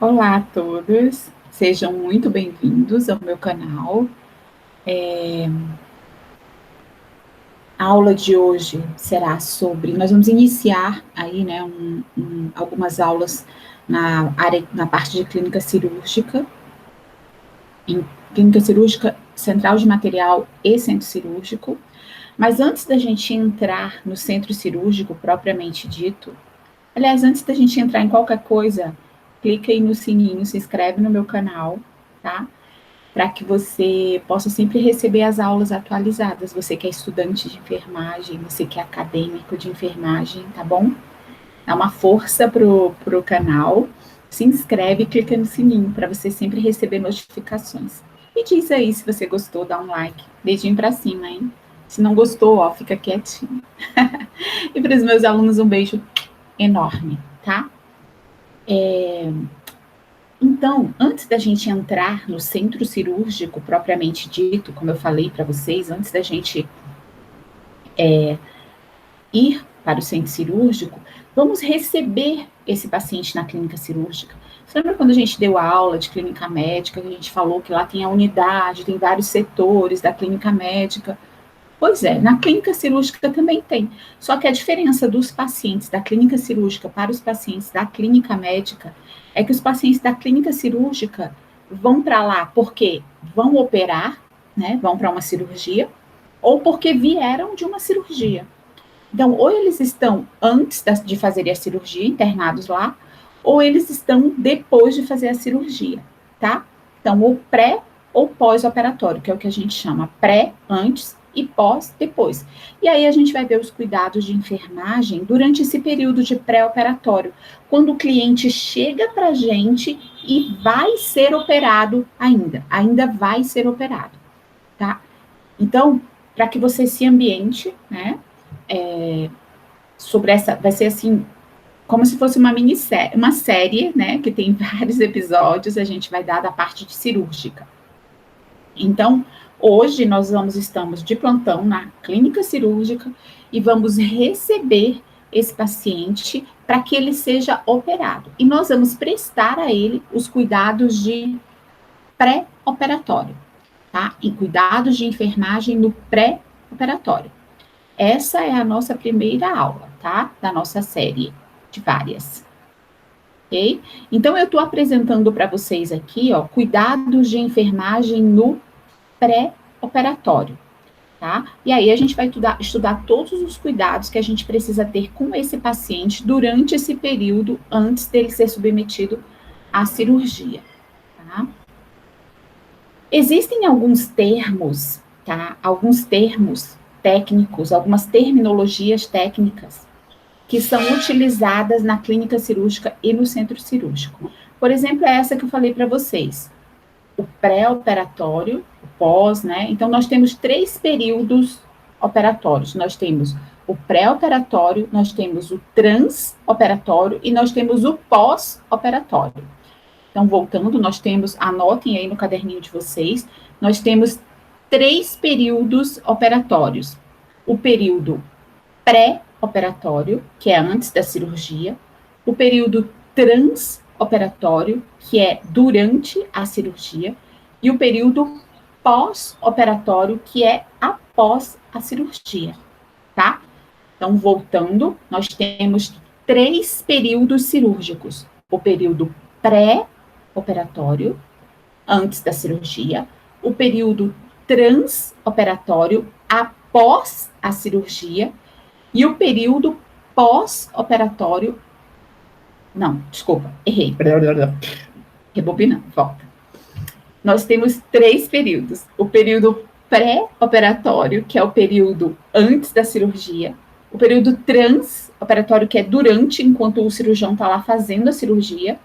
Olá a todos, sejam muito bem-vindos ao meu canal. A aula de hoje será sobre, nós vamos iniciar aí, né, algumas aulas na parte de clínica cirúrgica, em clínica cirúrgica central de material e centro cirúrgico. Mas antes da gente entrar no centro cirúrgico propriamente dito, aliás, antes da gente entrar em qualquer coisa, clica aí no sininho, se inscreve no meu canal, tá? Para que você possa sempre receber as aulas atualizadas. Você que é estudante de enfermagem, você que é acadêmico de enfermagem, tá bom? Dá uma força pro canal, se inscreve e clica no sininho para você sempre receber notificações. E diz aí se você gostou, dá um like. Dedinho para cima, hein? Se não gostou, ó, fica quietinho. E para os meus alunos, um beijo enorme, tá? Então, antes da gente entrar no centro cirúrgico propriamente dito, como eu falei para vocês, antes da gente ir para o centro cirúrgico, vamos receber esse paciente na clínica cirúrgica. Você lembra quando a gente deu a aula de clínica médica, que a gente falou que lá tem a unidade, tem vários setores da clínica médica? Pois é, na clínica cirúrgica também tem. Só que a diferença dos pacientes da clínica cirúrgica para os pacientes da clínica médica é que os pacientes da clínica cirúrgica vão para lá porque vão operar, né, vão para uma cirurgia, ou porque vieram de uma cirurgia. Então, ou eles estão antes de fazer a cirurgia, internados lá, ou eles estão depois de fazer a cirurgia, tá? Então, ou pré ou pós-operatório, que é o que a gente chama pré, antes, e pós, depois. E aí a gente vai ver os cuidados de enfermagem durante esse período de pré-operatório, quando o cliente chega para a gente e vai ser operado ainda vai ser operado, tá? Então, para que você se ambiente, né, sobre essa, vai ser assim, como se fosse uma minissérie, uma série, né, que tem vários episódios, a gente vai dar da parte de cirúrgica. Então, hoje nós estamos de plantão na clínica cirúrgica e vamos receber esse paciente para que ele seja operado. E nós vamos prestar a ele os cuidados de pré-operatório, tá? E cuidados de enfermagem no pré-operatório. Essa é a nossa primeira aula, tá? Da nossa série de várias. Ok? Então, eu estou apresentando para vocês aqui, ó, cuidados de enfermagem no pré-operatório, tá? E aí a gente vai estudar todos os cuidados que a gente precisa ter com esse paciente durante esse período antes dele ser submetido à cirurgia, tá? Existem alguns termos, tá? Alguns termos técnicos, algumas terminologias técnicas que são utilizadas na clínica cirúrgica e no centro cirúrgico. Por exemplo, é essa que eu falei para vocês. O pré-operatório, o pós, né? Então, nós temos 3 períodos operatórios. Nós temos o pré-operatório, nós temos o transoperatório e nós temos o pós-operatório. Então, voltando, nós temos, anotem aí no caderninho de vocês, nós temos 3 períodos operatórios. O período pré-operatório, que é antes da cirurgia, o período transoperatório, que é durante a cirurgia, e o período pós-operatório, que é após a cirurgia, tá? Então, voltando, nós temos 3 períodos cirúrgicos. O período pré-operatório, antes da cirurgia, o período transoperatório, após a cirurgia, e o período pós-operatório. Não, desculpa, errei. Rebobinando, volta. Nós temos 3 períodos. O período pré-operatório, que é o período antes da cirurgia. O período transoperatório, que é durante, enquanto o cirurgião está lá fazendo a cirurgia,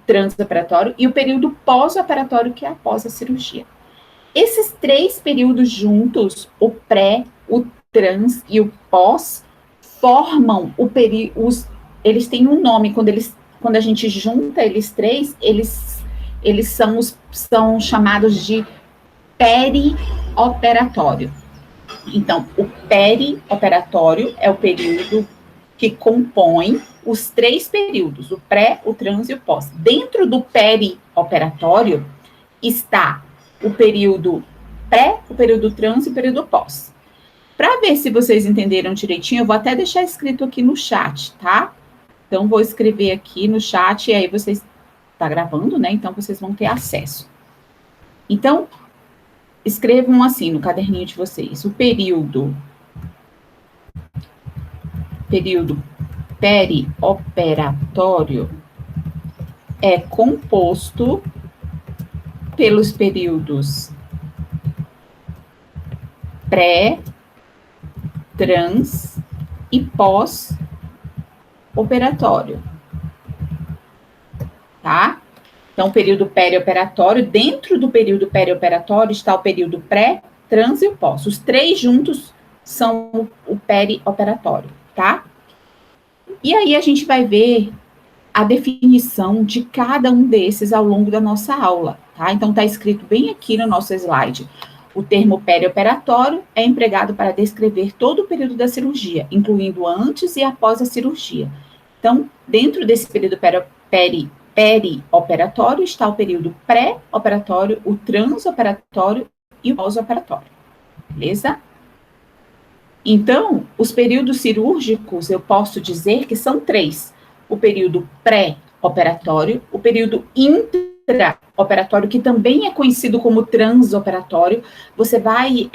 transoperatório. E o período pós-operatório, que é após a cirurgia. Esses 3 períodos juntos, o pré, o trans e o pós, formam o período. Eles têm um nome, quando a gente junta eles 3, eles são chamados de perioperatório. Então, o perioperatório é o período que compõe os 3 períodos, o pré, o trans e o pós. Dentro do perioperatório está o período pré, o período trans e o período pós. Para ver se vocês entenderam direitinho, eu vou até deixar escrito aqui no chat, tá? Então, vou escrever aqui no chat, e aí vocês... Tá gravando, né? Então, vocês vão ter acesso. Então, escrevam assim no caderninho de vocês. O período perioperatório é composto pelos períodos pré, trans e pós-operatório. Tá? Então, o período perioperatório, dentro do período perioperatório está o período pré, trans e o pós. Os 3 juntos são o perioperatório, tá? E aí a gente vai ver a definição de cada um desses ao longo da nossa aula, tá? Então, está escrito bem aqui no nosso slide. O termo perioperatório é empregado para descrever todo o período da cirurgia, incluindo antes e após a cirurgia. Então, dentro desse período perioperatório está o período pré-operatório, o transoperatório e o pós-operatório, beleza? Então, os períodos cirúrgicos, eu posso dizer que são 3. O período pré-operatório, o período intraoperatório, que também é conhecido como transoperatório. Você vai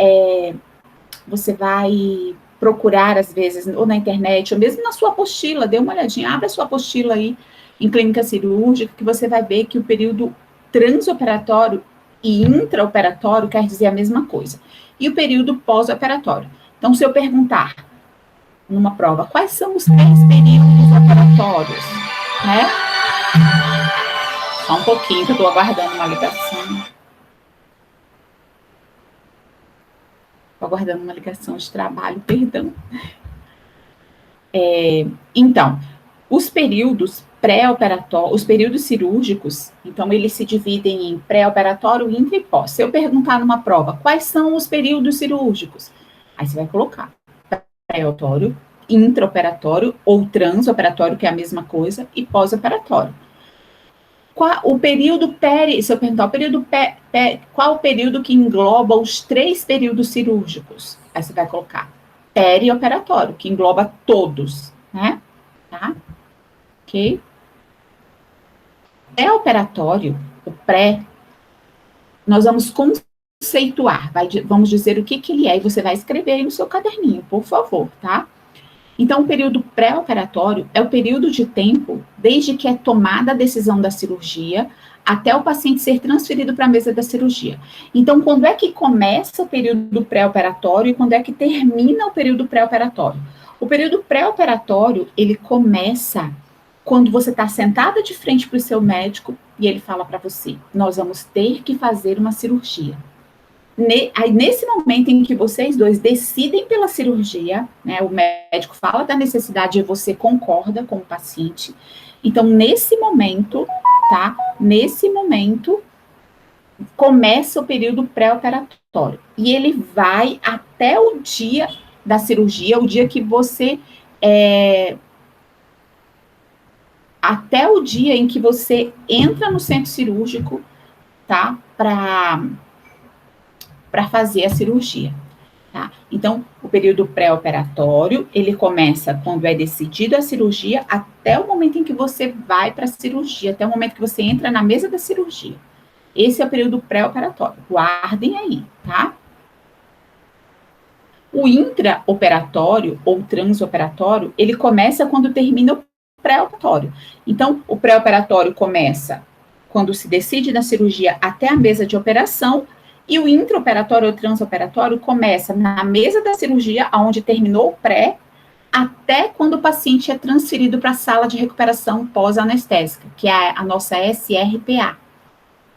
procurar, às vezes, ou na internet, ou mesmo na sua apostila, dê uma olhadinha, abre a sua apostila aí, em clínica cirúrgica, que você vai ver que o período transoperatório e intraoperatório quer dizer a mesma coisa. E o período pós-operatório. Então, se eu perguntar numa prova, quais são os 3 períodos operatórios, né? Só um pouquinho, que eu estou aguardando uma ligação. Estou aguardando uma ligação de trabalho, perdão. Então, os períodos pré-operatórios, os períodos cirúrgicos, então, eles se dividem em pré-operatório, intra e pós. Se eu perguntar numa prova, quais são os períodos cirúrgicos? Aí você vai colocar pré-operatório, intraoperatório ou transoperatório, que é a mesma coisa, e pós-operatório. O período se eu perguntar o período qual o período que engloba os 3 períodos cirúrgicos? Aí você vai colocar perioperatório, que engloba todos, né? Tá? Ok? Pré-operatório, o pré, nós vamos conceituar, vamos dizer o que ele é, e você vai escrever aí no seu caderninho, por favor, tá? Então, o período pré-operatório é o período de tempo desde que é tomada a decisão da cirurgia até o paciente ser transferido para a mesa da cirurgia. Então, quando é que começa o período pré-operatório e quando é que termina o período pré-operatório? O período pré-operatório, ele começa quando você está sentada de frente para o seu médico e ele fala para você, nós vamos ter que fazer uma cirurgia. Aí, nesse momento em que vocês dois decidem pela cirurgia, né, o médico fala da necessidade e você concorda com o paciente. Então, nesse momento, tá? Nesse momento, começa o período pré-operatório. E ele vai até o dia da cirurgia, o dia que você... até o dia em que você entra no centro cirúrgico, tá? Para fazer a cirurgia, tá? Então, o período pré-operatório, ele começa quando é decidida a cirurgia até o momento em que você vai para a cirurgia, até o momento que você entra na mesa da cirurgia. Esse é o período pré-operatório. Guardem aí, tá? O intraoperatório ou transoperatório, ele começa quando termina o pré-operatório. Então, o pré-operatório começa quando se decide na cirurgia até a mesa de operação. E o intraoperatório ou transoperatório começa na mesa da cirurgia, onde terminou o pré, até quando o paciente é transferido para a sala de recuperação pós-anestésica, que é a nossa SRPA,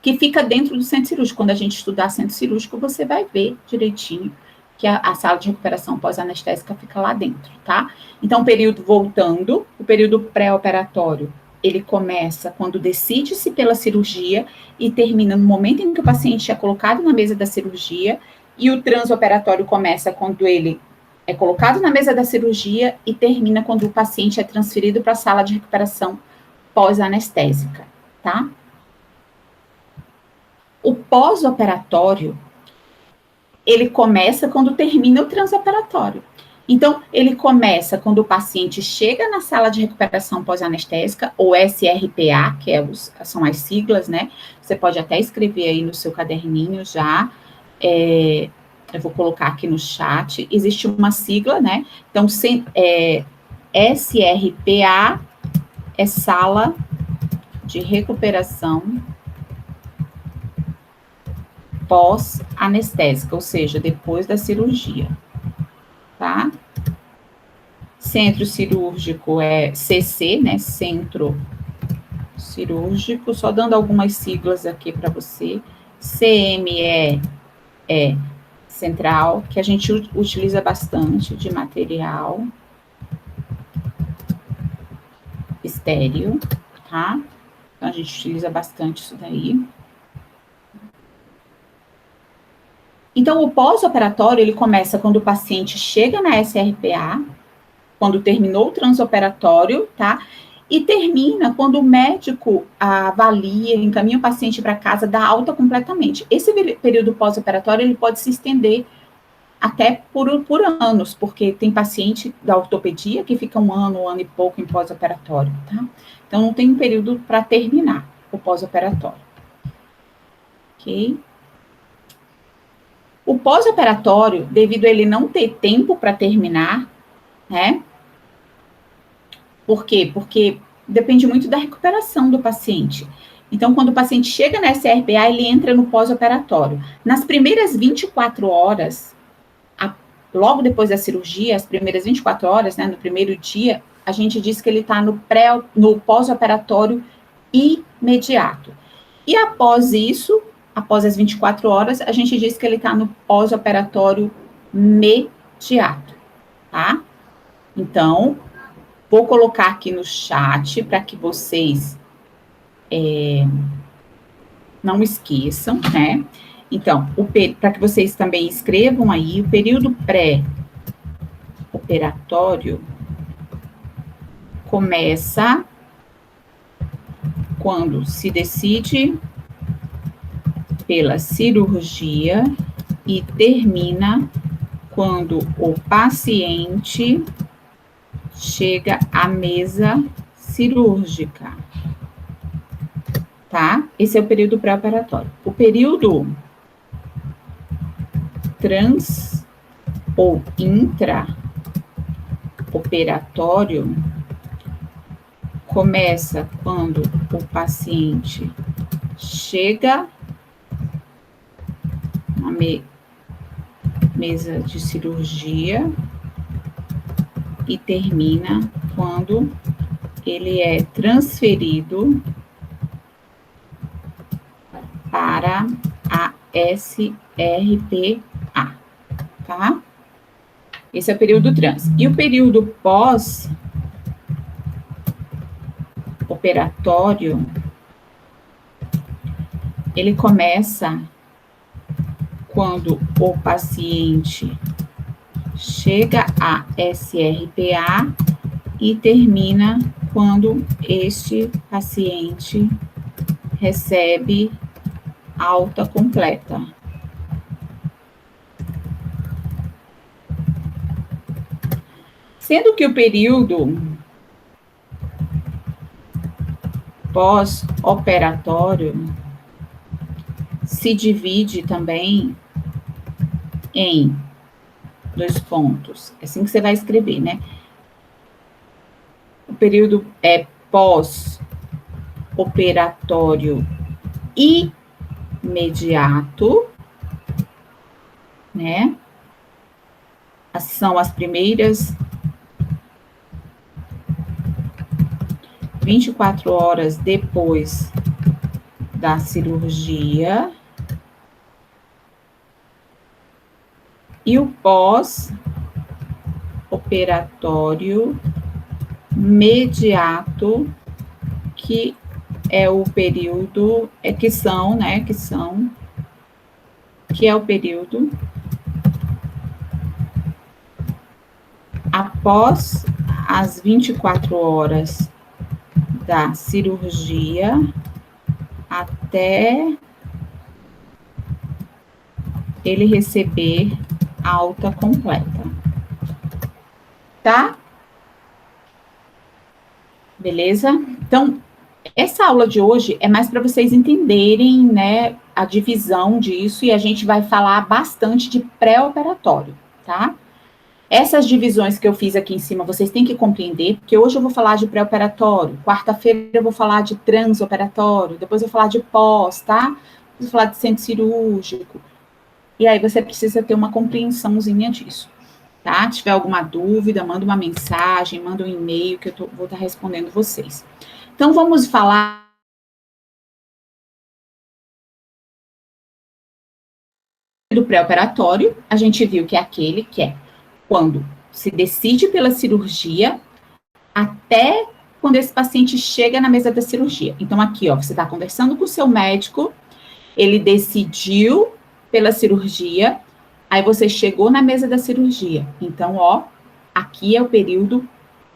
que fica dentro do centro cirúrgico. Quando a gente estudar centro cirúrgico, você vai ver direitinho que a sala de recuperação pós-anestésica fica lá dentro, tá? Então, voltando, o período pré-operatório, ele começa quando decide-se pela cirurgia e termina no momento em que o paciente é colocado na mesa da cirurgia, e o transoperatório começa quando ele é colocado na mesa da cirurgia e termina quando o paciente é transferido para a sala de recuperação pós-anestésica, tá? O pós-operatório, ele começa quando termina o transoperatório. Então, ele começa quando o paciente chega na sala de recuperação pós-anestésica, ou SRPA, que são as siglas, né? Você pode até escrever aí no seu caderninho já. Eu vou colocar aqui no chat. Existe uma sigla, né? Então, SRPA é sala de recuperação pós-anestésica, ou seja, depois da cirurgia, tá? Centro cirúrgico é CC, né? Centro cirúrgico, só dando algumas siglas aqui para você. CME é central, que a gente utiliza bastante de material estéreo, tá? Então, a gente utiliza bastante isso daí. Então, o pós-operatório, ele começa quando o paciente chega na SRPA, quando terminou o transoperatório, tá? E termina quando o médico avalia, encaminha o paciente para casa, dá alta completamente. Esse período pós-operatório, ele pode se estender até por anos, porque tem paciente da ortopedia que fica um ano e pouco em pós-operatório, tá? Então, não tem um período para terminar o pós-operatório. Ok? O pós-operatório, devido a ele não ter tempo para terminar, né? Por quê? Porque depende muito da recuperação do paciente. Então, quando o paciente chega na SRPA, ele entra no pós-operatório. Nas primeiras 24 horas, logo depois da cirurgia, as primeiras 24 horas, né, no primeiro dia, a gente diz que ele está no pós-operatório imediato. E após isso, após as 24 horas, a gente diz que ele está no pós-operatório imediato, tá? Então, vou colocar aqui no chat para que vocês não esqueçam, né? Então, para que vocês também escrevam aí, o período pré-operatório começa quando se decide pela cirurgia e termina quando o paciente chega à mesa cirúrgica, tá? Esse é o período pré-operatório. O período trans ou intraoperatório começa quando o paciente chega na mesa de cirurgia e termina quando ele é transferido para a SRPA, tá? Esse é o período trans. E o período pós-operatório, ele começa quando o paciente chega à SRPA e termina quando este paciente recebe alta completa. Sendo que o período pós-operatório se divide também em 2 pontos. É assim que você vai escrever, né? O período é pós-operatório imediato, né? São as primeiras 24 horas depois da cirurgia. E o pós-operatório imediato, que é o período, que é o período após as 24 horas da cirurgia até ele receber alta completa. Tá? Beleza? Então, essa aula de hoje é mais para vocês entenderem, né, a divisão disso, e a gente vai falar bastante de pré-operatório, tá? Essas divisões que eu fiz aqui em cima, vocês têm que compreender, porque hoje eu vou falar de pré-operatório, quarta-feira eu vou falar de transoperatório, depois eu vou falar de pós, tá? Vou falar de centro cirúrgico. E aí você precisa ter uma compreensãozinha disso, tá? Se tiver alguma dúvida, manda uma mensagem, manda um e-mail que eu vou estar respondendo vocês. Então, vamos falar do pré-operatório. A gente viu que é aquele que é quando se decide pela cirurgia até quando esse paciente chega na mesa da cirurgia. Então, aqui, ó, você está conversando com o seu médico, ele decidiu pela cirurgia, aí você chegou na mesa da cirurgia. Então, ó, aqui é o período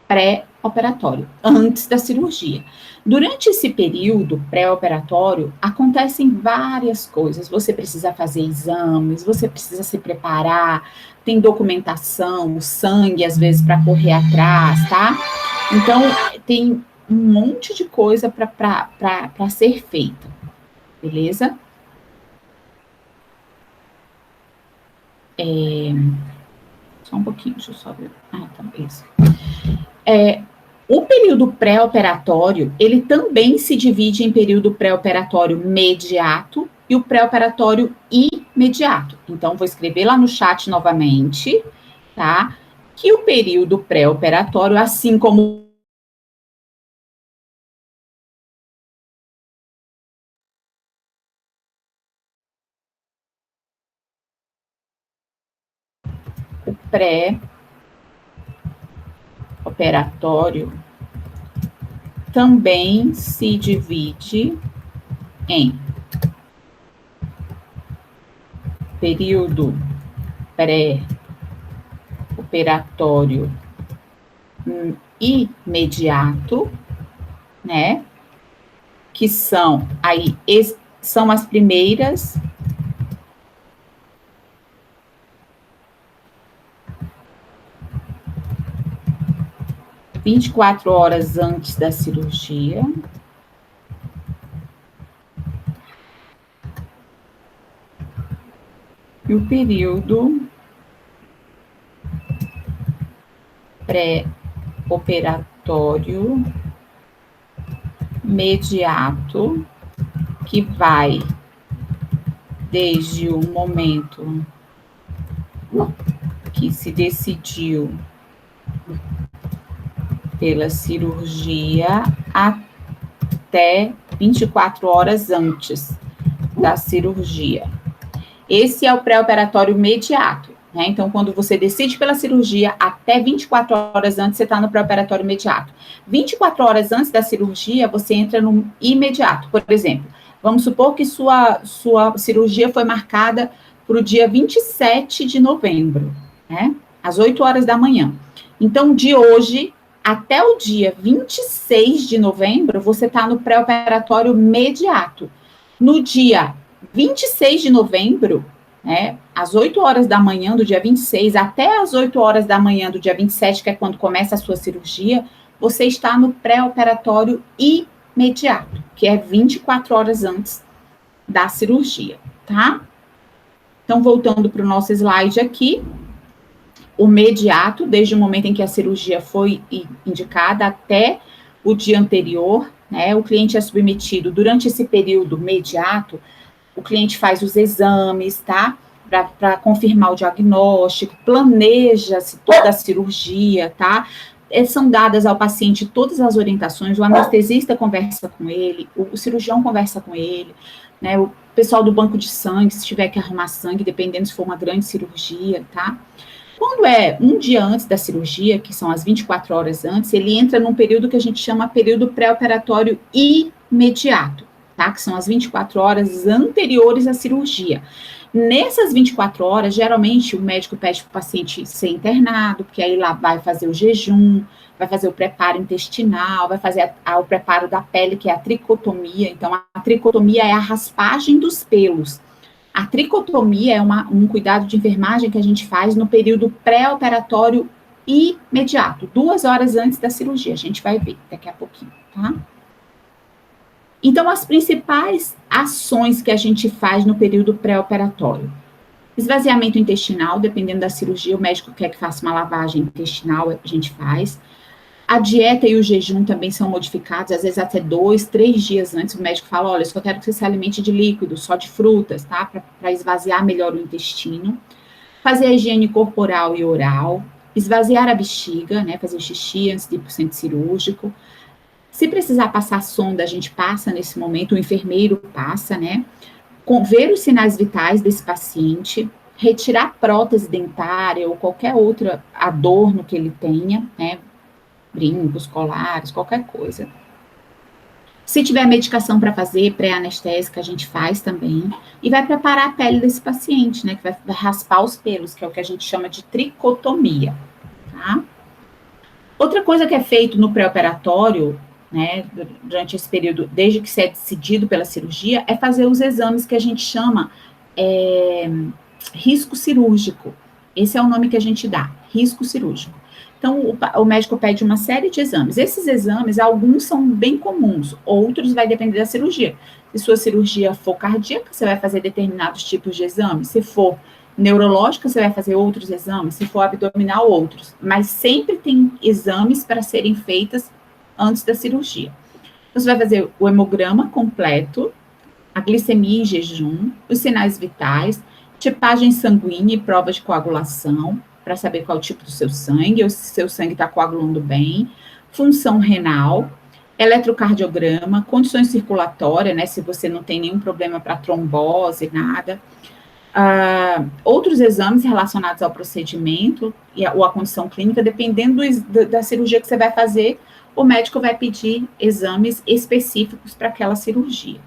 pré-operatório, antes da cirurgia. Durante esse período pré-operatório, acontecem várias coisas. Você precisa fazer exames, você precisa se preparar, tem documentação, sangue, às vezes, para correr atrás, tá? Então, tem um monte de coisa para ser feita, beleza? Só um pouquinho, deixa eu só ver. Ah, tá, isso. O período pré-operatório, ele também se divide em período pré-operatório mediato e o pré-operatório imediato. Então, vou escrever lá no chat novamente, tá? Que o período pré-operatório, assim como o pré-operatório, também se divide em período pré-operatório imediato, né? Que são são as primeiras 24 horas antes da cirurgia. E o período pré-operatório mediato, que vai desde o momento que se decidiu pela cirurgia até 24 horas antes da cirurgia. Esse é o pré-operatório imediato, né? Então, quando você decide pela cirurgia, até 24 horas antes, você está no pré-operatório imediato. 24 horas antes da cirurgia, você entra no imediato. Por exemplo, vamos supor que sua cirurgia foi marcada para o dia 27 de novembro, né? Às 8 horas da manhã. Então, de hoje até o dia 26 de novembro, você está no pré-operatório imediato. No dia 26 de novembro, né, às 8 horas da manhã do dia 26, até às 8 horas da manhã do dia 27, que é quando começa a sua cirurgia, você está no pré-operatório imediato, que é 24 horas antes da cirurgia, tá? Então, voltando para o nosso slide aqui, o mediato, desde o momento em que a cirurgia foi indicada até o dia anterior, né, o cliente é submetido, durante esse período mediato, o cliente faz os exames, tá? Para confirmar o diagnóstico, planeja-se toda a cirurgia, tá? São dadas ao paciente todas as orientações, o anestesista conversa com ele, o cirurgião conversa com ele, né? O pessoal do banco de sangue, se tiver que arrumar sangue, dependendo se for uma grande cirurgia, tá? Quando é um dia antes da cirurgia, que são as 24 horas antes, ele entra num período que a gente chama período pré-operatório imediato, tá? Que são as 24 horas anteriores à cirurgia. Nessas 24 horas, geralmente, o médico pede para o paciente ser internado, porque aí lá vai fazer o jejum, vai fazer o preparo intestinal, vai fazer o preparo da pele, que é a tricotomia. Então, a tricotomia é a raspagem dos pelos. A tricotomia é um cuidado de enfermagem que a gente faz no período pré-operatório imediato, 2 horas antes da cirurgia. A gente vai ver daqui a pouquinho, tá? Então, as principais ações que a gente faz no período pré-operatório. Esvaziamento intestinal, dependendo da cirurgia, o médico quer que faça uma lavagem intestinal, a gente faz. A dieta e o jejum também são modificados, às vezes até 2, 3 dias antes, o médico fala, olha, eu só quero que você se alimente de líquido, só de frutas, tá? Para esvaziar melhor o intestino. Fazer a higiene corporal e oral. Esvaziar a bexiga, né? Fazer xixi antes de ir para o centro cirúrgico. Se precisar passar sonda, a gente passa nesse momento, o enfermeiro passa, né? Ver os sinais vitais desse paciente, retirar prótese dentária ou qualquer outra adorno que ele tenha, né? Brincos, colares, qualquer coisa. Se tiver medicação para fazer, pré-anestésica, a gente faz também. E vai preparar a pele desse paciente, né? Que vai raspar os pelos, que é o que a gente chama de tricotomia, tá? Outra coisa que é feito no pré-operatório, né, durante esse período, desde que se é decidido pela cirurgia, é fazer os exames que a gente chama risco cirúrgico. Esse é o nome que a gente dá, risco cirúrgico. Então, o médico pede uma série de exames. Esses exames, alguns são bem comuns, outros vai depender da cirurgia. Se sua cirurgia for cardíaca, você vai fazer determinados tipos de exames. Se for neurológica, você vai fazer outros exames. Se for abdominal, outros. Mas sempre tem exames para serem feitos antes da cirurgia. Então, você vai fazer o hemograma completo, a glicemia em jejum, os sinais vitais, tipagem sanguínea e prova de coagulação, para saber qual é o tipo do seu sangue, ou se seu sangue está coagulando bem, função renal, eletrocardiograma, condições circulatórias, né, se você não tem nenhum problema para trombose, nada. Outros exames relacionados ao procedimento ou à condição clínica, dependendo da cirurgia que você vai fazer, o médico vai pedir exames específicos para aquela cirurgia.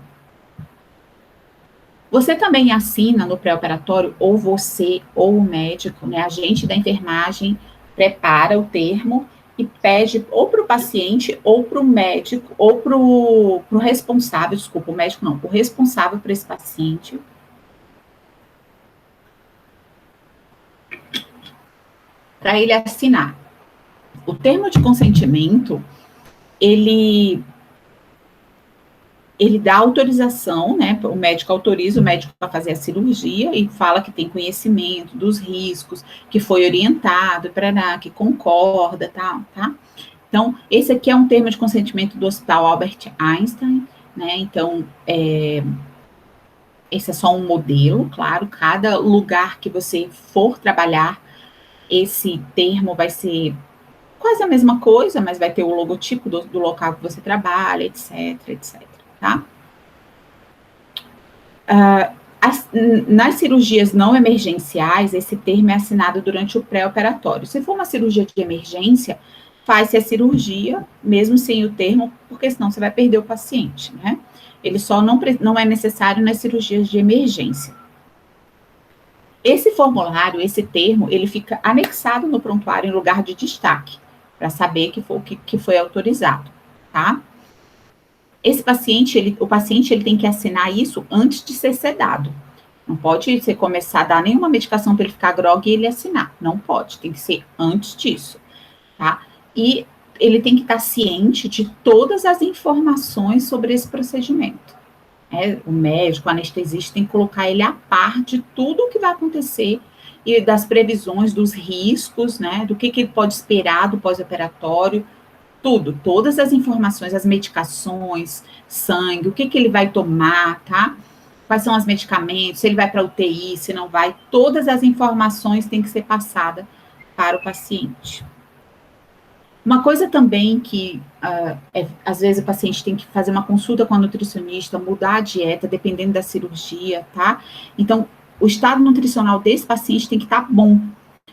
Você também assina no pré-operatório, ou você, ou o médico, né, agente da enfermagem, prepara o termo e pede ou para o paciente, ou para o médico, ou para o responsável, desculpa, o médico não, o responsável por esse paciente, para ele assinar. O termo de consentimento, ele dá autorização, né? O médico autoriza o médico para fazer a cirurgia e fala que tem conhecimento dos riscos, que foi orientado, que concorda, tá? Então, esse aqui é um termo de consentimento do Hospital Albert Einstein, né? Então, esse é só um modelo, claro, cada lugar que você for trabalhar, esse termo vai ser quase a mesma coisa, mas vai ter o logotipo do local que você trabalha, etc, etc. Tá? Nas cirurgias não emergenciais, esse termo é assinado durante o pré-operatório. Se for uma cirurgia de emergência, faz-se a cirurgia, mesmo sem o termo, porque senão você vai perder o paciente, né? Ele só não é necessário nas cirurgias de emergência. Esse formulário, esse termo, ele fica anexado no prontuário em lugar de destaque, para saber que foi autorizado, tá? Esse paciente, o paciente tem que assinar isso antes de ser sedado. Não pode você começar a dar nenhuma medicação para ele ficar grogue e ele assinar. Não pode, tem que ser antes disso, tá? E ele tem que estar ciente de todas as informações sobre esse procedimento. O médico, o anestesista tem que colocar ele a par de tudo o que vai acontecer e das previsões, dos riscos, né? Do que ele pode esperar do pós-operatório, tudo, todas as informações, as medicações, sangue, o que ele vai tomar, tá? Quais são os medicamentos, se ele vai para UTI, se não vai, todas as informações têm que ser passadas para o paciente. Uma coisa também que, às vezes, o paciente tem que fazer uma consulta com a nutricionista, mudar a dieta, dependendo da cirurgia, tá? Então, o estado nutricional desse paciente tem que estar bom.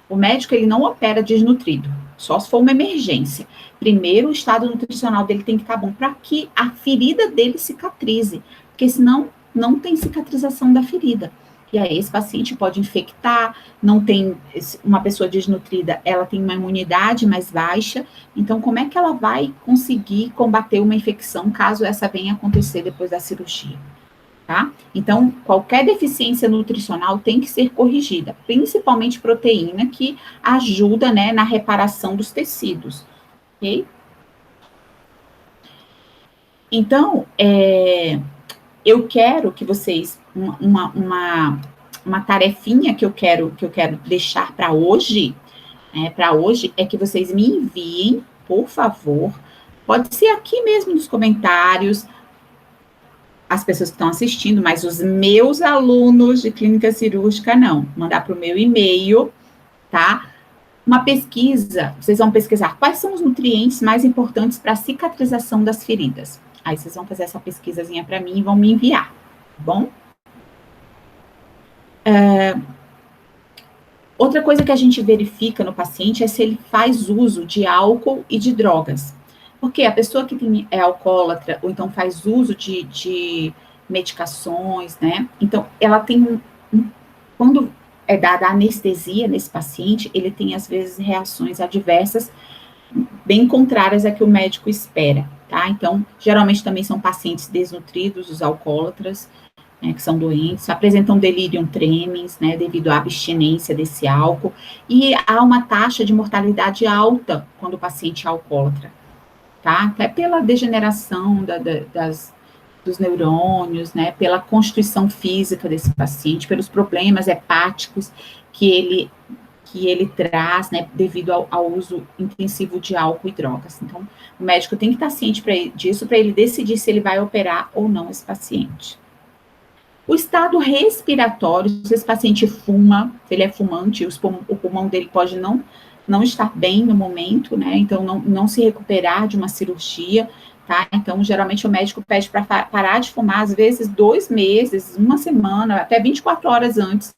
O médico, ele não opera desnutrido, só se for uma emergência. Primeiro, o estado nutricional dele tem que estar bom para que a ferida dele cicatrize, porque senão não tem cicatrização da ferida. E aí esse paciente pode infectar, não tem, uma pessoa desnutrida, ela tem uma imunidade mais baixa, então como é que ela vai conseguir combater uma infecção caso essa venha acontecer depois da cirurgia? Tá? Então, qualquer deficiência nutricional tem que ser corrigida, principalmente proteína, que ajuda, né, na reparação dos tecidos, ok? Então, eu quero que vocês, uma tarefinha que eu quero deixar para hoje, é que vocês me enviem, por favor, pode ser aqui mesmo nos comentários, as pessoas que estão assistindo, mas os meus alunos de clínica cirúrgica não. Mandar para o meu e-mail, tá? Uma pesquisa, vocês vão pesquisar quais são os nutrientes mais importantes para a cicatrização das feridas. Aí vocês vão fazer essa pesquisazinha para mim e vão me enviar, tá bom? Outra coisa que a gente verifica no paciente é se ele faz uso de álcool e de drogas. Porque a pessoa que é alcoólatra, ou então faz uso de medicações, né? Então, ela tem quando é dada anestesia nesse paciente, ele tem, às vezes, reações adversas bem contrárias à que o médico espera, tá? Então, geralmente também são pacientes desnutridos, os alcoólatras, né, que são doentes, apresentam delirium tremens, né, devido à abstinência desse álcool, e há uma taxa de mortalidade alta quando o paciente é alcoólatra, tá? Até pela degeneração dos neurônios, né, pela constituição física desse paciente, pelos problemas hepáticos que ele traz, né, devido ao uso intensivo de álcool e drogas. Então, o médico tem que estar ciente disso para ele decidir se ele vai operar ou não esse paciente. O estado respiratório, se esse paciente fuma, se ele é fumante, o pulmão dele pode não estar bem no momento, né? Então, não se recuperar de uma cirurgia, tá? Então, geralmente o médico pede para parar de fumar, às vezes 2 meses, uma semana, até 24 horas antes,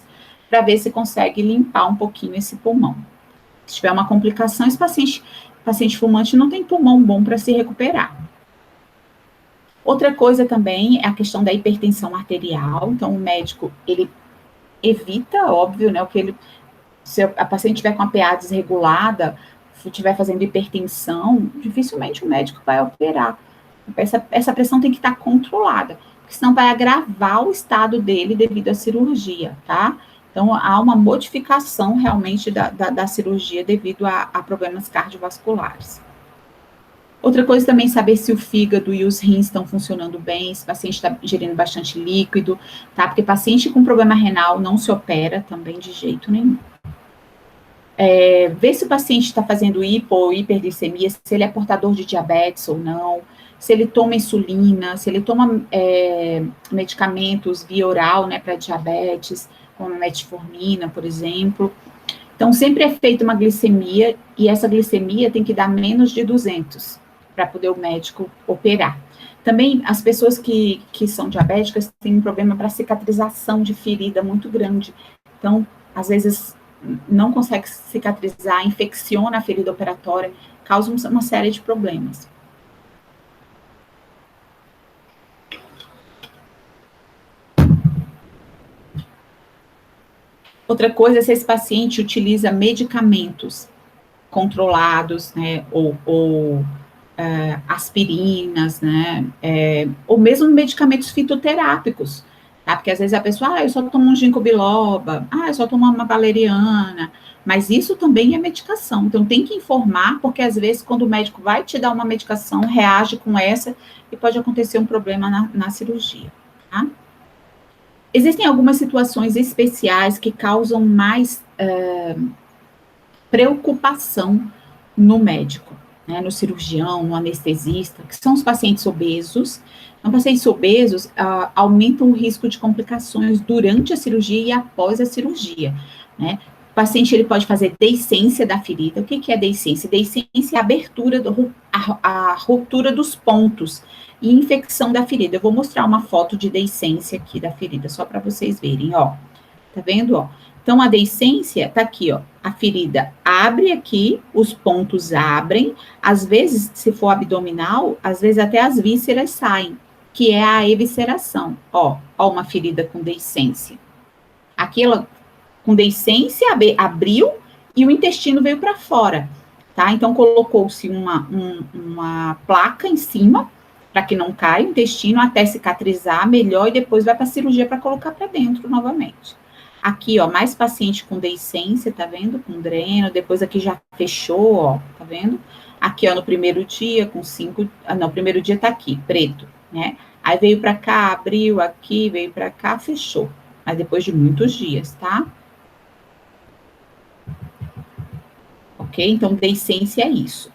para ver se consegue limpar um pouquinho esse pulmão. Se tiver uma complicação, esse paciente fumante não tem pulmão bom para se recuperar. Outra coisa também é a questão da hipertensão arterial. Então, o médico, ele evita, óbvio, né, se a paciente estiver com a PA desregulada, se estiver fazendo hipertensão, dificilmente o médico vai operar. Essa pressão tem que estar controlada, porque senão vai agravar o estado dele devido à cirurgia, tá? Então, há uma modificação realmente da cirurgia devido a problemas cardiovasculares. Outra coisa também é saber se o fígado e os rins estão funcionando bem, se o paciente está ingerindo bastante líquido, tá? Porque paciente com problema renal não se opera também de jeito nenhum. Ver se o paciente está fazendo hipo ou hiperglicemia, se ele é portador de diabetes ou não, se ele toma insulina, se ele toma medicamentos via oral, né, para diabetes, como a metformina, por exemplo. Então, sempre é feita uma glicemia, e essa glicemia tem que dar menos de 200, para poder o médico operar. Também, as pessoas que são diabéticas têm um problema para cicatrização de ferida muito grande. Então, às vezes, não consegue cicatrizar, infecciona a ferida operatória, causa uma série de problemas. Outra coisa é se esse paciente utiliza medicamentos controlados, né, ou aspirinas, né, ou mesmo medicamentos fitoterápicos, tá? Porque às vezes a pessoa, eu só tomo um ginkgo biloba, eu só tomo uma valeriana, mas isso também é medicação, então tem que informar, porque às vezes quando o médico vai te dar uma medicação, reage com essa e pode acontecer um problema na cirurgia, tá? Existem algumas situações especiais que causam mais preocupação no médico, né, no cirurgião, no anestesista, que são os pacientes obesos. Então, pacientes obesos aumentam o risco de complicações durante a cirurgia e após a cirurgia, né? O paciente, ele pode fazer deiscência da ferida. O que é deiscência? Deiscência é a abertura, a ruptura dos pontos e infecção da ferida. Eu vou mostrar uma foto de deiscência aqui da ferida, só para vocês verem, ó. Tá vendo, ó? Então, a deiscência tá aqui, ó. A ferida abre aqui, os pontos abrem. Às vezes, se for abdominal, às vezes até as vísceras saem, que é a evisceração. Ó uma ferida com deiscência. Aqui ela, com deiscência, abriu e o intestino veio para fora, tá? Então, colocou-se uma placa em cima, para que não caia o intestino, até cicatrizar melhor, e depois vai para a cirurgia para colocar para dentro novamente. Aqui, ó, mais paciente com deiscência, tá vendo? Com dreno, depois aqui já fechou, ó, tá vendo? Aqui, ó, no primeiro dia, com 5, não, o primeiro dia tá aqui, preto, né? Aí veio para cá, abriu aqui, veio para cá, fechou. Mas depois de muitos dias, tá? Ok? Então, deiscência é isso.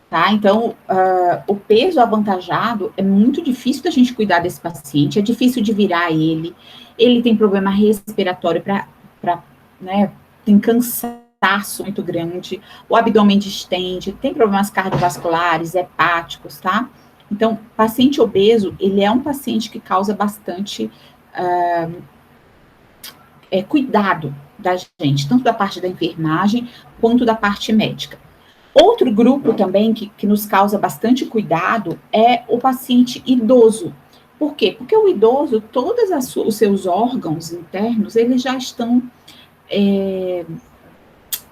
Tá? Então, o peso avantajado é muito difícil da gente cuidar desse paciente, é difícil de virar ele tem problema respiratório né, tem cansaço muito grande, o abdômen distende, tem problemas cardiovasculares, hepáticos, tá? Então, paciente obeso, ele é um paciente que causa bastante cuidado da gente, tanto da parte da enfermagem quanto da parte médica. Outro grupo também que nos causa bastante cuidado é o paciente idoso. Por quê? Porque o idoso, todos os seus órgãos internos, eles já estão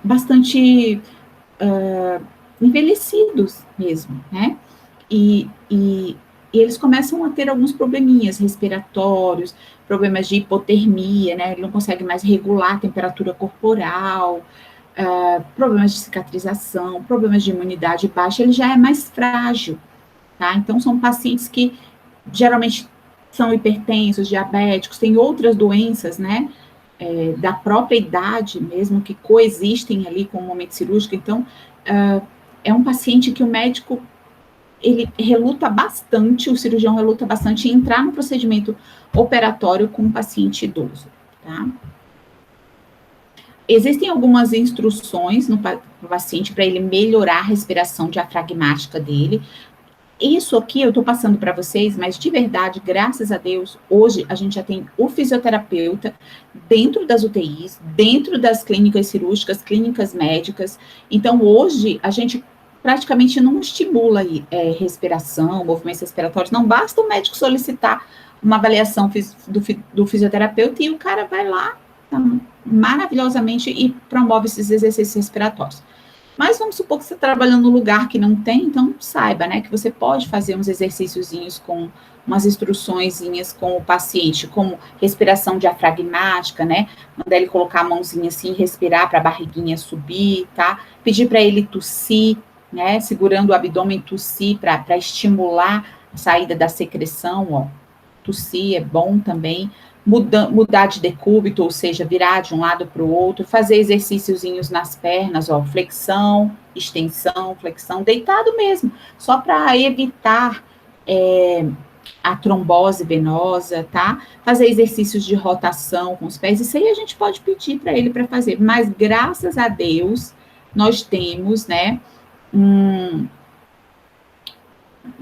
bastante envelhecidos mesmo, né? E eles começam a ter alguns probleminhas respiratórios, problemas de hipotermia, né? Ele não consegue mais regular a temperatura corporal, problemas de cicatrização, problemas de imunidade baixa, ele já é mais frágil, tá? Então, são pacientes que geralmente são hipertensos, diabéticos, têm outras doenças, né? Da própria idade mesmo, que coexistem ali com o momento cirúrgico. Então, é um paciente que o médico, ele reluta bastante, o cirurgião reluta bastante em entrar no procedimento operatório com um paciente idoso, tá? Existem algumas instruções no paciente para ele melhorar a respiração diafragmática dele. Isso aqui eu estou passando para vocês, mas de verdade, graças a Deus, hoje a gente já tem o fisioterapeuta dentro das UTIs, dentro das clínicas cirúrgicas, clínicas médicas. Então, hoje, a gente praticamente não estimula respiração, movimentos respiratórios. Não basta o médico solicitar uma avaliação do fisioterapeuta e o cara vai lá maravilhosamente e promove esses exercícios respiratórios. Mas vamos supor que você está trabalhando num lugar que não tem, então saiba, né, que você pode fazer uns exercíciozinhos com umas instruçõezinhas com o paciente, como respiração diafragmática, né, mandar ele colocar a mãozinha assim, respirar para a barriguinha subir, tá? Pedir para ele tossir, né, segurando o abdômen, tossir para estimular a saída da secreção, ó. Tossir é bom também. Mudar de decúbito, ou seja, virar de um lado para o outro, fazer exercíciozinhos nas pernas, ó, flexão, extensão, flexão, deitado mesmo, só para evitar a trombose venosa, tá? Fazer exercícios de rotação com os pés, isso aí a gente pode pedir para ele para fazer, mas graças a Deus nós temos, né, um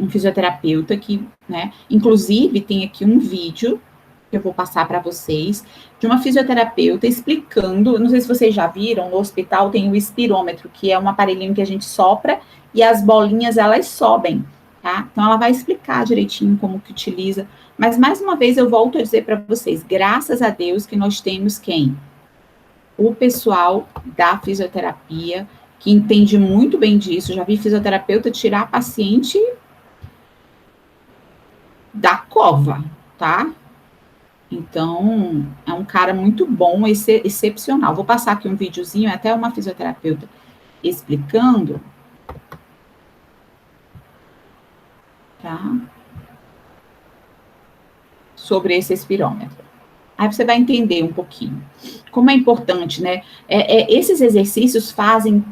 fisioterapeuta que, né, inclusive tem aqui um vídeo que eu vou passar para vocês, de uma fisioterapeuta explicando, não sei se vocês já viram, no hospital tem o espirômetro, que é um aparelhinho que a gente sopra e as bolinhas, elas sobem, tá? Então, ela vai explicar direitinho como que utiliza, mas, mais uma vez, eu volto a dizer para vocês, graças a Deus que nós temos quem? O pessoal da fisioterapia, que entende muito bem disso, já vi fisioterapeuta tirar paciente da cova, tá? Então, é um cara muito bom, excepcional. Vou passar aqui um videozinho, até uma fisioterapeuta explicando, tá? Sobre esse espirômetro. Aí você vai entender um pouquinho. Como é importante, né? Esses exercícios fazem...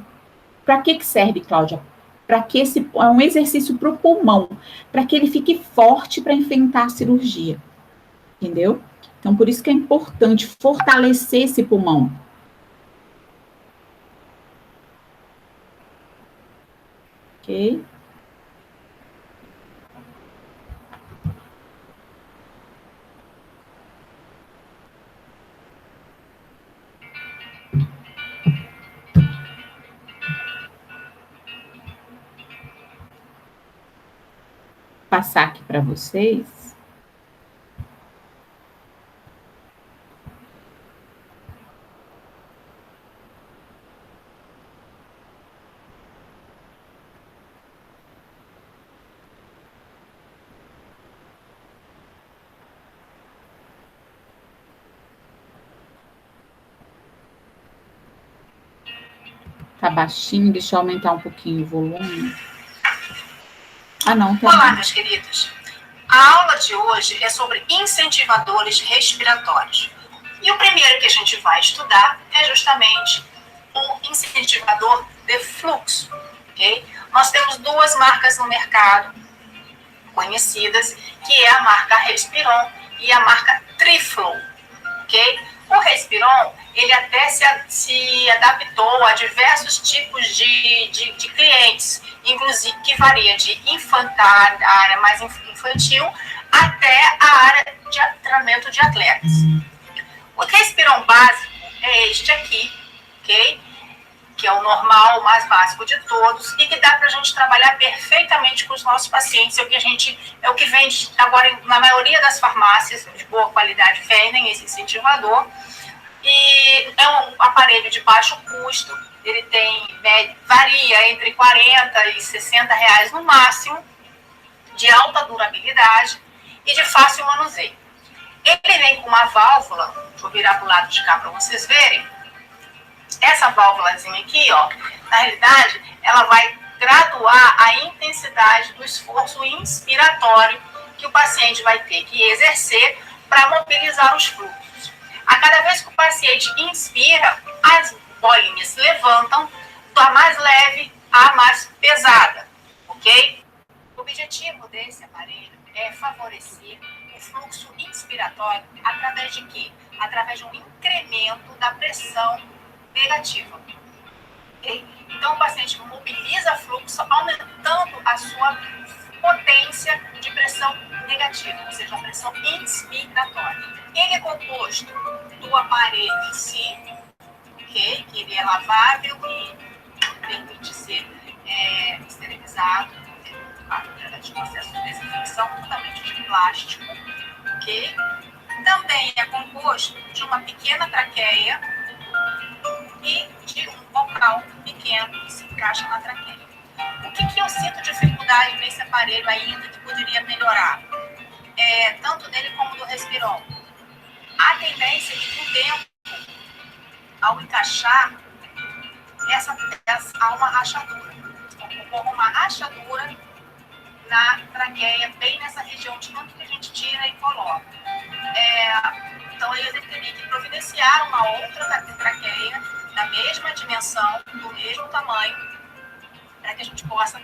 Para que serve, Cláudia? Para que é um exercício para o pulmão, para que ele fique forte para enfrentar a cirurgia. Entendeu? Então, por isso que é importante fortalecer esse pulmão. Ok? Passar aqui para vocês. tá baixinho, deixa eu aumentar um pouquinho o volume. Ah, não, tá Olá, bom. meus queridos. A aula de hoje é sobre incentivadores respiratórios. E o primeiro que a gente vai estudar é justamente o incentivador de fluxo, ok? Nós temos duas marcas no mercado conhecidas, que é a marca Respiron e a marca Triflow, ok? O Respiron, ele até se adaptou a diversos tipos de clientes, inclusive que varia de infantário, a área mais infantil, até a área de treinamento de atletas. O Respiron básico é este aqui, ok? Que é o normal, o mais básico de todos, e que dá para a gente trabalhar perfeitamente com os nossos pacientes, é o que vende agora na maioria das farmácias de boa qualidade, vendem esse incentivador, e é um aparelho de baixo custo, ele varia entre 40 e 60 reais no máximo, de alta durabilidade e de fácil manuseio. Ele vem com uma válvula, vou virar para o lado de cá para vocês verem. Essa válvulazinha aqui, ó, na realidade, ela vai graduar a intensidade do esforço inspiratório que o paciente vai ter que exercer para mobilizar os fluxos. A cada vez que o paciente inspira, as bolinhas se levantam, da mais leve à mais pesada, ok? O objetivo desse aparelho é favorecer o fluxo inspiratório através de quê? Através de um incremento da pressão negativa. Okay? Então, o paciente mobiliza fluxo, aumentando a sua potência de pressão negativa, ou seja, a pressão inspiratória. Ele é composto do aparelho em si, okay? Que ele é lavável e permite ser esterilizado, através de processo de desinfecção, totalmente de plástico, ok? Também é composto de uma pequena traqueia e de um bocal pequeno que se encaixa na traqueia. O que eu sinto dificuldade nesse aparelho ainda que poderia melhorar? Tanto nele como do Respiron. A tendência é que com o tempo, ao encaixar, há uma rachadura. Ocorre uma rachadura na traqueia, bem nessa região de tanto que a gente tira e coloca. Então, eu teria que providenciar uma outra traqueia da mesma dimensão, do mesmo tamanho, para que a gente possa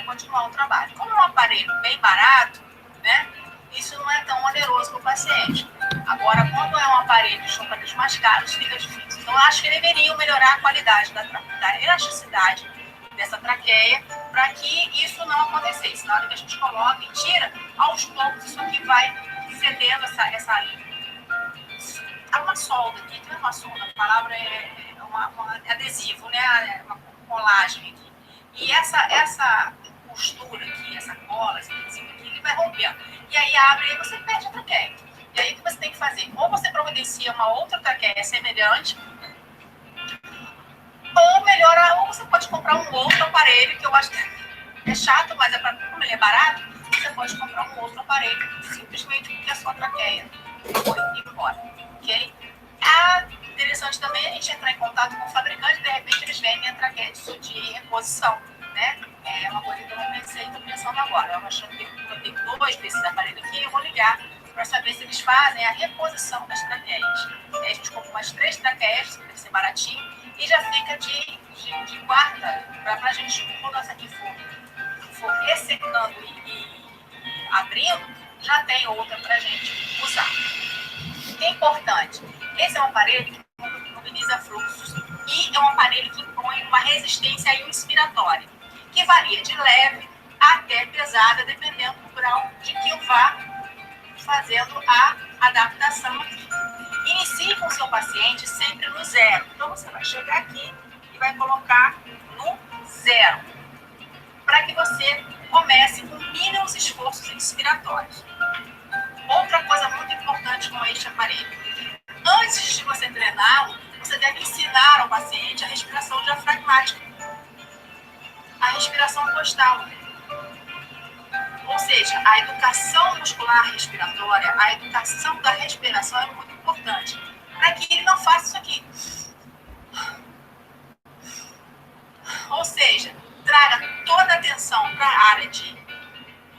continuar o trabalho. Como é um aparelho bem barato, né, isso não é tão oneroso para o paciente. Agora, quando é um aparelho, são aparelhos mais caros, fica difícil. Então, eu acho que deveriam melhorar a qualidade da elasticidade dessa traqueia, para que isso não acontecesse. Na hora que a gente coloca e tira, aos poucos isso aqui vai cedendo há uma solda aqui, não é uma solda, a palavra é adesivo, né? Uma colagem aqui. E essa costura aqui, essa cola, esse adesivo aqui, ele vai rompendo. E aí abre e você perde a traqueia. E aí o que você tem que fazer? Ou você providencia uma outra traqueia semelhante, ou você pode comprar um outro aparelho, que eu acho que é chato, mas como ele é barato, você pode comprar um outro aparelho, simplesmente porque a sua traqueia foi embora, ok? É interessante também a gente entrar em contato com o fabricante, de repente eles vendem a traqueia de reposição, né? É uma coisa que eu não pensei, estou pensando agora. Eu achando que eu tenho dois desses aparelhos aqui, eu vou ligar para saber se eles fazem a reposição das traqueias. Aí a gente compra umas 3 traqueias, deve ser baratinho, e já fica de guarda para a gente, quando essa aqui for ressecando e abrindo, já tem outra para a gente usar. O que é importante? Esse é um aparelho que mobiliza fluxos e é um aparelho que impõe uma resistência inspiratória, que varia de leve até pesada, dependendo do grau de que eu vá fazendo a adaptação aqui. Inicie com o seu paciente sempre no 0. Então, você vai chegar aqui e vai colocar no 0, para que você comece com mínimos esforços inspiratórios. Outra coisa muito importante com este aparelho: antes de você treiná-lo, você deve ensinar ao paciente a respiração diafragmática, a respiração costal. Ou seja, a educação muscular respiratória, a educação da respiração é muito importante, para que ele não faça isso aqui. seja, traga toda a atenção para a área de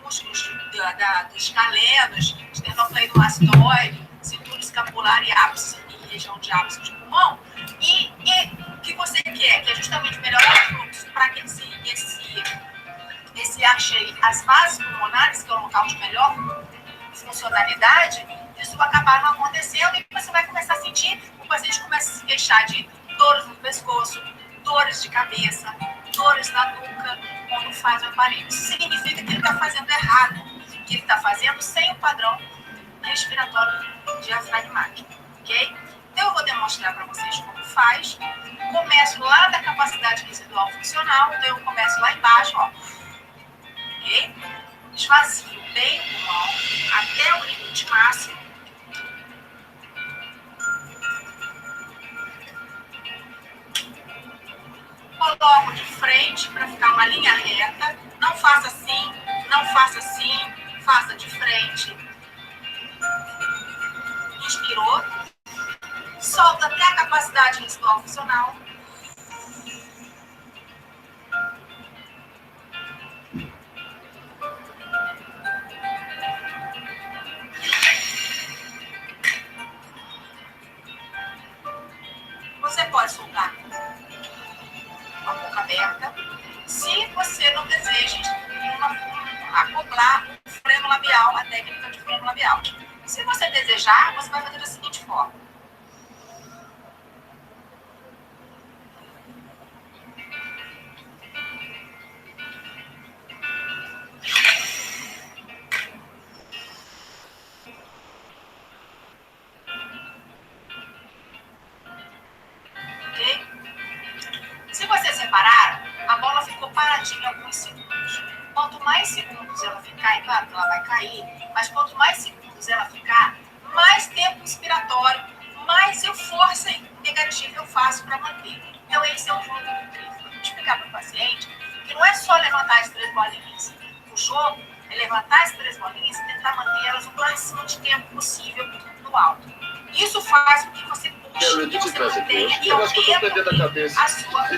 músculos dos escalenos, esternocleidomastoide, cintura escapular e ápice, e região de ápice de pulmão, e o que você quer, que é justamente melhorar o fluxo para que esse ache as vasos pulmonares, que é o local de melhor funcionalidade, isso vai acabar não acontecendo e você vai começar a sentir, o paciente começa a se queixar de dores no pescoço, dores de cabeça, dores na nuca, quando faz o aparelho. Isso significa que ele está fazendo errado, que ele está fazendo sem o padrão respiratório diafragmático, ok? Então, eu vou demonstrar para vocês como faz. Começo lá da capacidade residual funcional, então eu começo lá embaixo, ó, ok? Esvazio bem o pulmão até o limite máximo. Coloco de frente para ficar uma linha reta. Não faça assim, não faça assim, faça de frente. Inspirou. Solta até a capacidade residual funcional. Você pode soltar com a boca aberta. Se você não deseja acoplar o freno labial, a técnica de freno labial. Se você desejar, você vai fazer da seguinte forma. Ok? Se vocês repararam, a bola ficou paradinha alguns segundos. Quanto mais segundos ela ficar, é claro que ela vai cair, mas quanto mais segundos ela ficar, mais tempo inspiratório, mais força negativa eu faço para manter. Então, esse é o jogo do triflo. Vou explicar para o paciente que não é só levantar as 3 bolinhas. O jogo é levantar as 3 bolinhas e tentar manter elas o máximo de tempo possível no alto. Isso faz com que você puxe, que você mantenha e aumente a sua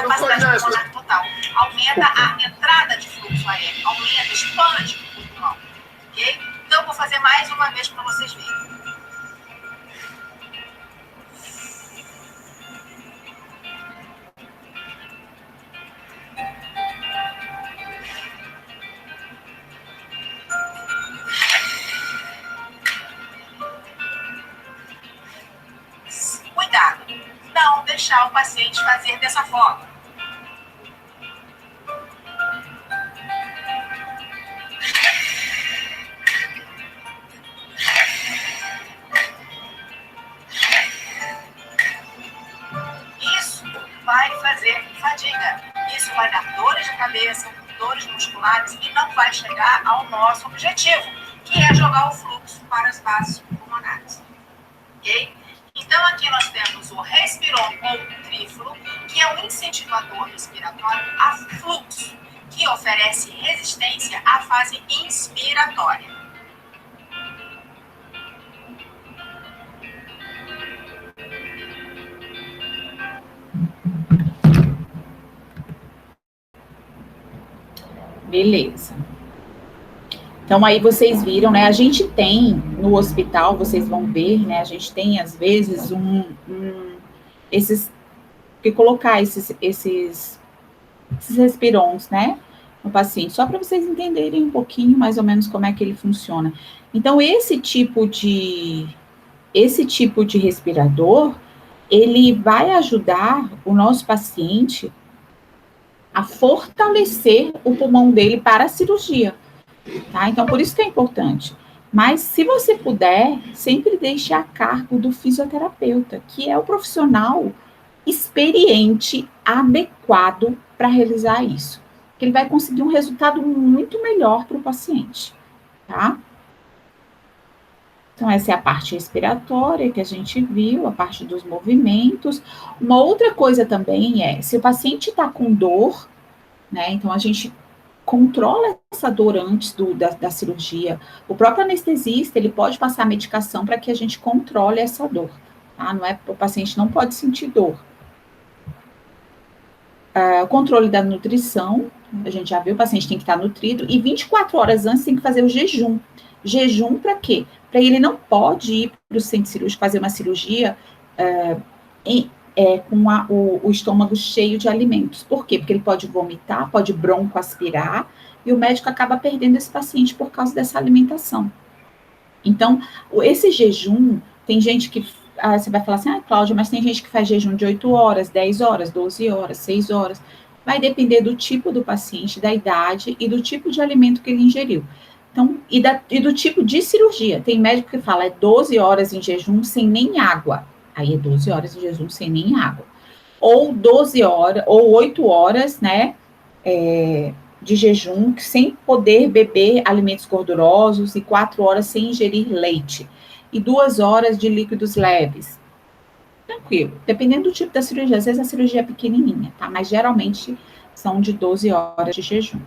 capacidade pulmonar total. Aumenta a entrada de fluxo aéreo, aumenta, expande o pulmão. Ok? Então, eu vou fazer mais uma vez para vocês verem. Cuidado, não deixar o paciente fazer dessa forma. Isso vai fazer fadiga. Isso vai dar dores de cabeça, dores musculares e não vai chegar ao nosso objetivo, que é jogar o fluxo para as vasos pulmonares. Ok? Então, aqui nós temos o Respiron ou triflo, que é um incentivador respiratório a fluxo, que oferece resistência à fase inspiratória. Beleza. Então, aí vocês viram, né? A gente tem no hospital, vocês vão ver, né? A gente tem, às vezes, esses respirons, né? No paciente, só para vocês entenderem um pouquinho, mais ou menos, como é que ele funciona. Então, esse tipo de respirador, ele vai ajudar o nosso paciente a fortalecer o pulmão dele para a cirurgia. Tá? Então, por isso que é importante. Mas, se você puder, sempre deixe a cargo do fisioterapeuta, que é o profissional experiente, adequado para realizar isso. Que ele vai conseguir um resultado muito melhor para o paciente, tá? Então, essa é a parte respiratória que a gente viu, a parte dos movimentos. Uma outra coisa também é, se o paciente está com dor, né, então a gente controla essa dor antes da cirurgia. O próprio anestesista, ele pode passar medicação para que a gente controle essa dor, tá? Não é, o paciente não pode sentir dor. o controle da nutrição, a gente já viu, o paciente tem que estar nutrido, e 24 horas antes tem que fazer o jejum. Jejum para quê? Para ele não pode ir para o centro cirúrgico fazer uma cirurgia com o estômago cheio de alimentos. Por quê? Porque ele pode vomitar, pode broncoaspirar, e o médico acaba perdendo esse paciente por causa dessa alimentação. Então, esse jejum, tem gente que, você vai falar assim, Cláudia, mas tem gente que faz jejum de 8 horas, 10 horas, 12 horas, 6 horas. Vai depender do tipo do paciente, da idade e do tipo de alimento que ele ingeriu. Então, e do tipo de cirurgia. Tem médico que fala, 12 horas em jejum sem nem água. Aí é 12 horas de jejum sem nem água. Ou 12 horas, ou 8 horas, né, de jejum, sem poder beber alimentos gordurosos, e 4 horas sem ingerir leite. E 2 horas de líquidos leves. Tranquilo. Dependendo do tipo da cirurgia. Às vezes a cirurgia é pequenininha, tá? Mas geralmente são de 12 horas de jejum.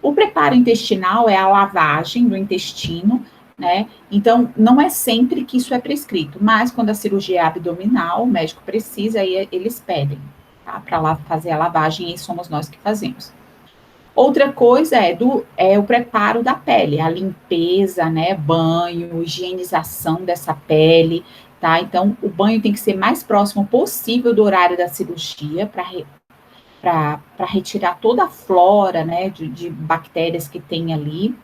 O preparo intestinal é a lavagem do intestino, né? Então, não é sempre que isso é prescrito, mas quando a cirurgia é abdominal, o médico precisa, e eles pedem, tá? Para lá fazer a lavagem, e somos nós que fazemos. Outra coisa é o preparo da pele, a limpeza, né? Banho, higienização dessa pele, tá? Então, o banho tem que ser mais próximo possível do horário da cirurgia, para retirar toda a flora, né, de bactérias que tem ali.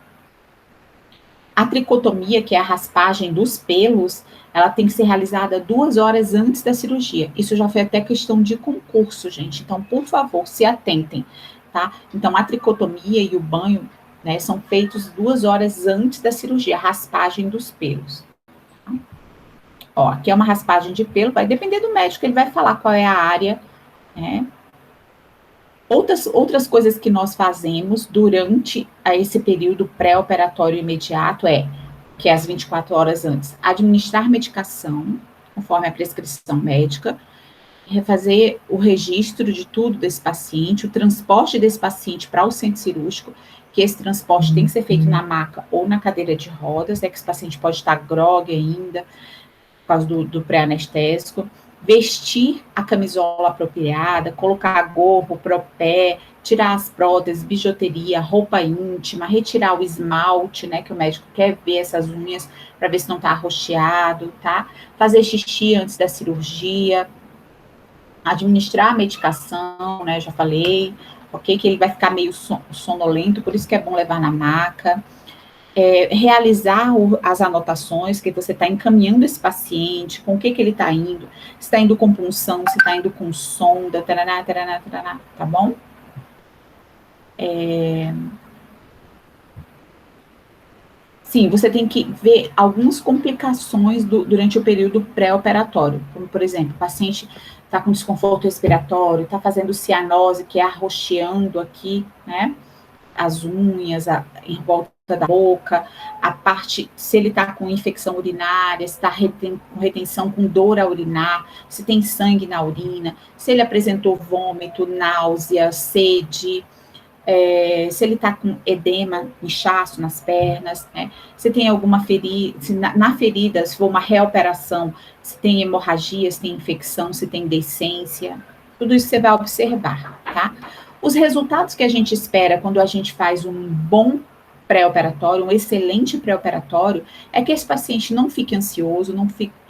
A tricotomia, que é a raspagem dos pelos, ela tem que ser realizada 2 horas antes da cirurgia. Isso já foi até questão de concurso, gente. Então, por favor, se atentem, tá? Então, a tricotomia e o banho, né, são feitos 2 horas antes da cirurgia, a raspagem dos pelos. Ó, aqui é uma raspagem de pelo, vai depender do médico, ele vai falar qual é a área, né? Outras coisas que nós fazemos durante esse período pré-operatório imediato que é as 24 horas antes, administrar medicação, conforme a prescrição médica, refazer o registro de tudo desse paciente, o transporte desse paciente para o centro cirúrgico, que esse transporte tem que ser feito na maca ou na cadeira de rodas, que esse paciente pode estar grogue ainda, por causa do pré-anestésico, vestir a camisola apropriada, colocar gorro, propé, tirar as próteses, bijuteria, roupa íntima, retirar o esmalte, né, que o médico quer ver essas unhas para ver se não está arroxeado, tá? Fazer xixi antes da cirurgia, administrar a medicação, né, já falei, ok, que ele vai ficar meio sonolento, por isso que é bom levar na maca. Realizar as anotações, que você está encaminhando esse paciente, com o que ele está indo, se está indo com punção, se está indo com sonda, taraná, taraná, taraná, tá bom? Sim, você tem que ver algumas complicações durante o período pré-operatório, como, por exemplo, o paciente está com desconforto respiratório, está fazendo cianose, que é arroxeando aqui, né, as unhas, em volta da boca, a parte, se ele está com infecção urinária, se está com retenção, com dor a urinar, se tem sangue na urina, se ele apresentou vômito, náusea, sede, se ele está com edema, inchaço nas pernas, né? Se tem alguma ferida, se na ferida, se for uma reoperação, se tem hemorragia, se tem infecção, se tem decência, tudo isso você vai observar, tá? Os resultados que a gente espera quando a gente faz um bom pré-operatório, um excelente pré-operatório, é que esse paciente não fique ansioso,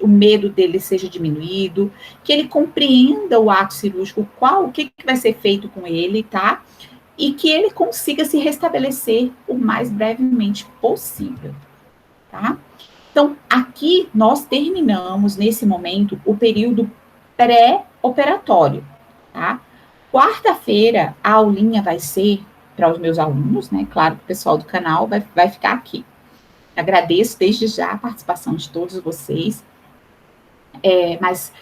o medo dele seja diminuído, que ele compreenda o ato cirúrgico, o que vai ser feito com ele, tá? E que ele consiga se restabelecer o mais brevemente possível, tá? Então, aqui nós terminamos, nesse momento, o período pré-operatório, tá? Quarta-feira, a aulinha vai ser para os meus alunos, né? Claro que o pessoal do canal vai ficar aqui. Agradeço desde já a participação de todos vocês. Mas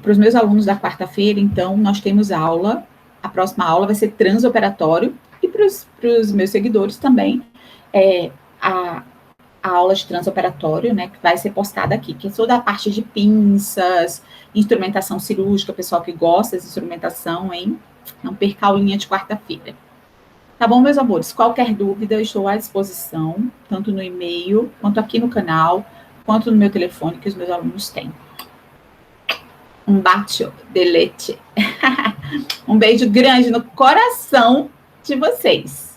para os meus alunos da quarta-feira, então, nós temos aula. A próxima aula vai ser transoperatório. E para os meus seguidores também, a aula de transoperatório, né, que vai ser postada aqui, que é toda a parte de pinças, instrumentação cirúrgica, pessoal que gosta dessa instrumentação, hein? Não perca a aulinha de quarta-feira. Tá bom, meus amores? Qualquer dúvida, eu estou à disposição, tanto no e-mail, quanto aqui no canal, quanto no meu telefone, que os meus alunos têm. Um bacio de leite. Um beijo grande no coração de vocês.